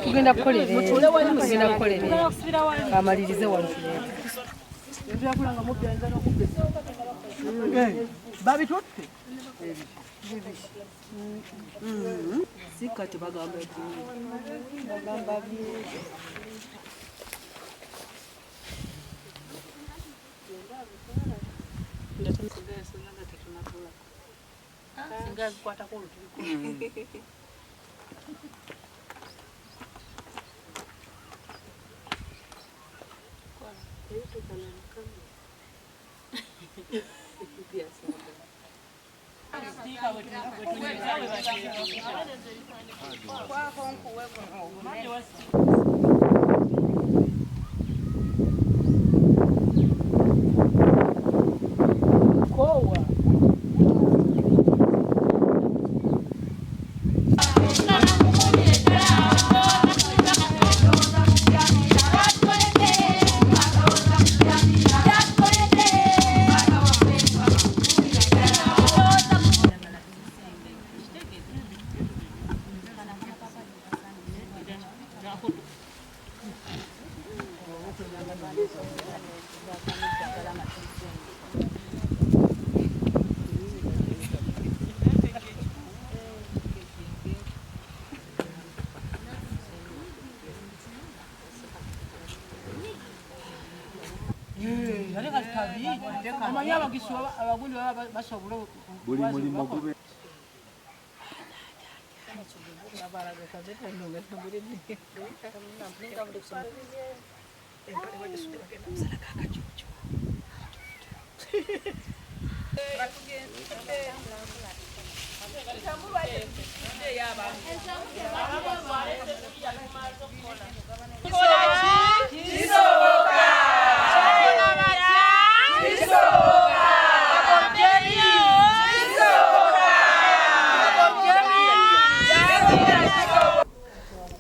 Tugenda kukolera amalirize wano babitutte sikati bagamba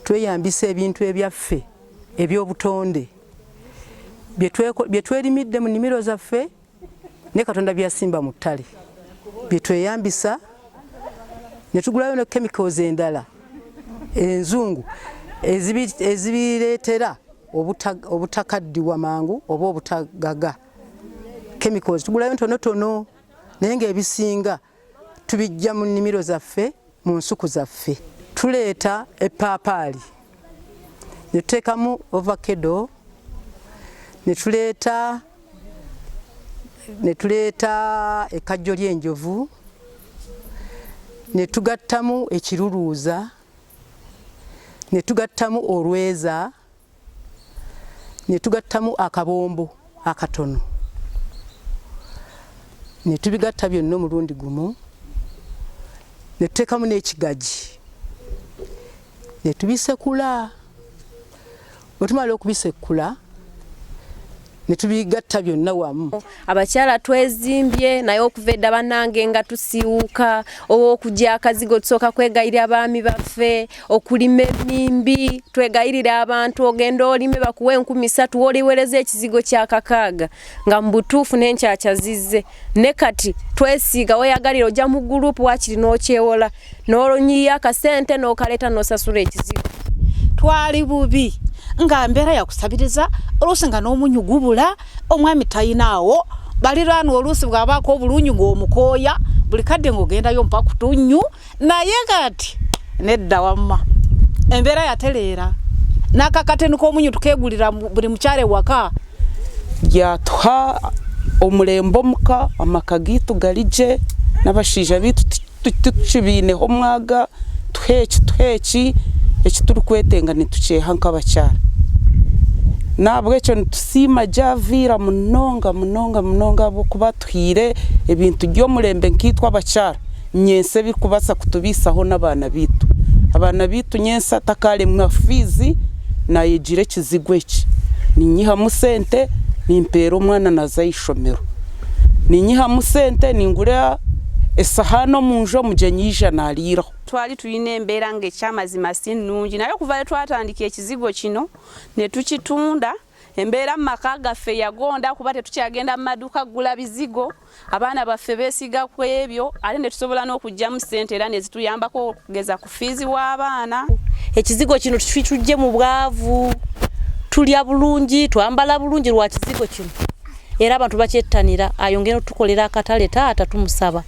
tweyambisa ebintu ebyaffe ebyobutonde bye twerimidde mu nnimiro zaffe ne Katonda byasimba mu ttale bye tweyambisa ne tugulayo ne chemicals endala enzungu ezibireetera obutakaddiwa mangu oba obutagaga chemicals tugulayo ntonotono naye ng'ebisinga tubijja mu nnimiro zaffe mu nsuku zaffe. Tuleeta epaapaali ne tuteekamu ovacado ne tuleeta ekkajjo ly'enjovu ne tugattamu ekiruluuza ne tugattamu olweza ne tugattamu akabombo akatono ne tubigatta byonna omulundi gumu ne tuteekamu n'ekigagi ne tubisekula bwe tumala okubisekkula ne tubigatta byonna wamu. Abakyala twezimbye naye okuva edda bannange nga tusiiwuka okujja akazigo tusooka kwegayirira abaami baffe okulima emmimbi twegayirira abantu ogenda olime bakuwa 3,000 woliwereza ekizigo kya 600 nga mu butuufu n'enkyakyazize ne kati twesiiga weyagalira ojja mu gurupu wakiri n'okyewola n'olonyiya akasente n'okaleeta n'osasula ekizigo. Twali bubi nga mbeera yakusabiriza oluusi nga n'omunyu gubula omwami tayinaawo baliraano oluusi bw'abaako obulunyu ng'omukooya buli kadde ng'ogendayo mpaka kutunyu naye kati nedda wamma embeera yatereera n'akakateni k'omunyu tukeegulira buli mukyala waka gyatuha omulembe omuka amaka gitu galije n'abashaija bitu tukibiineho mwaga tuheki ekituri kwetenga nituceha nk'abakyala nabwo ekyo nitusiima javiira munonga bokuba tuhire ebintu by'omulembe nkitwa abakyala nyense bikubasa kutubisaho n'abaana bitu abaana bitu nyense atakale mwafizi nayegire ekizigo eki ninyihamu sente nimpeera omwana naza ishomero ninyihamu sente ningura esahano munjo mujenyija naliraho. Twali tuyina embeera ng'ekyamazima si nnungi naye okuva lwe twatandika ekizigo kino ne tukitunda embeera mu maka gaffe yagonda kuba tetukyagenda mu maduuka kugula bizigo abaana baffe beesiga ku ebyo ate ne tusobola n'okugyamu ssente era ne zituyambako okugeza ku fiizi w'abaana. Ekizigo kino tujje mu bwavu tulya bulungi twambala bulungi lwa kizigo kino era abantu bakyettanira ayongera tukolera akatale taata tumusaba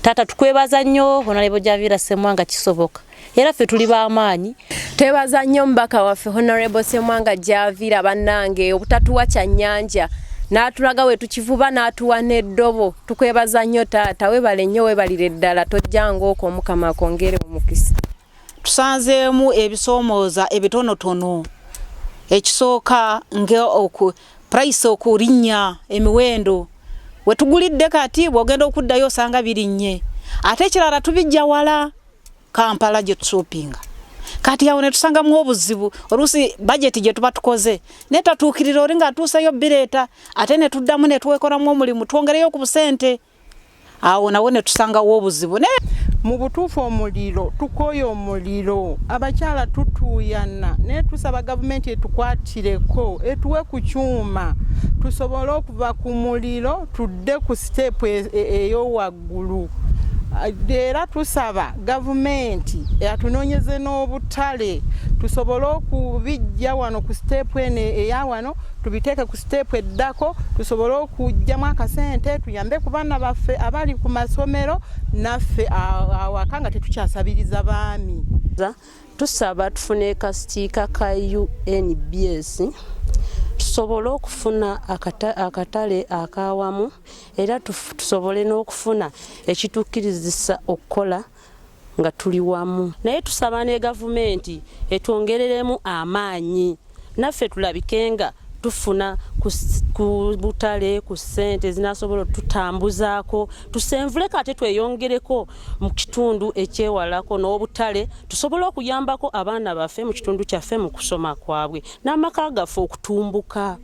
tata tukwebaza nnyo Honorable Javiira Ssemwanga kisoboka era ffe tuli b'amaanyi. Twebaza nnyo mbaka waffe Honorable Ssemwanga Javiira bannange obutatuwa kya nnyanja n'atulaga we tukivuba n'atuwa n'eddobo tukwebaza nnyo taata webale nnyo webalire ddala tojjanga okwo Mukama akongere omukisa. Tusanzeemu ebisoomooza ebitonotono ekisooka price okulinnya emiwendo wetugulidde kati bwogenda okuddayo osanga birinnye ate ekirala tubijja wala Kampala gye tushoppinga kati awo ne tusangamu obuzibu oluusi budget gye tuba tukoze netatuukirira oli ng'atuuseyo bireeta ate ne tuddamu ne twekoramu omulimu twongereyo ku busente awo nawo ne tusangawo obuzibu. Mu butuufu omuliro tukoye omuliro abakyala tutuuyana ne tusaba gavumenti etukwatireko etuwe ku kyuma tusobole okuva ku muliro tudde ku step ey'owaggulu era tusaba gavumenti atunoonyeze n'obutale tusobole okubijja wano ku step ene eya wano tubiteeke ku step eddako tusobole okujjamu akasente tuyambe ku baana baffe abali ku masomero naffe awaka nga tetukyasabiriza baami. Tusaba tufune kasitiika ka UNBS tusobole okufuna akatale akawamu era tusobole n'okufuna ekitukirizisa okukola nga tuli wamu naye tusaba ne gavumenti etwongereremu amaanyi naffe tulabikenga tufuna ku butale ku ssente zinasobola tutambuzaako tusenvule kate tweyongereko mu kitundu ekyewalako n'obutale tusobole okuyambako abaana baffe mu kitundu kyaffe mu kusoma kwabwe n'amaka gaffe okutumbuka.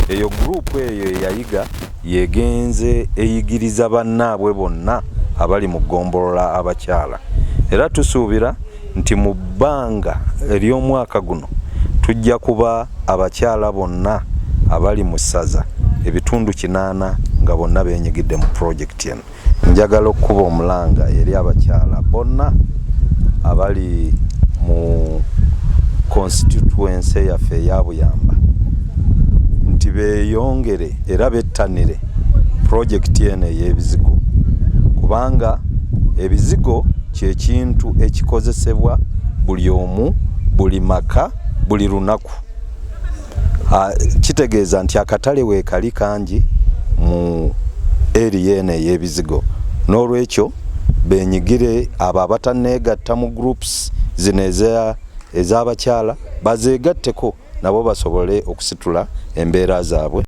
Eyo gurupu eyo yayiga yegenze eyigiriza bannaabwe bonna abali mu ggombolola abakyala era tusuubira nti mu bbanga ery'omwaka guno tujja kuba abakyala bonna abali mu ssaza ebitundu 8 nga bonna benyigidde mu project eno. Njagala okuba omulanga eri abakyala bonna abali mu constituency yaffe eya Buyamba nti beeyongere era bettanire project eno ey'ebizigo kubanga ebizigo kye kintu ekikozesebwa buli omu buli maka buli lunaku. Kitegeeza nti akatale weekali kangi mu area eno ey'ebizigo n'olwekyo benyigire abo abatanneegatta mu groups zino ez'abakyala bazeegatteko nabo basobole okusitula embeera zaabwe.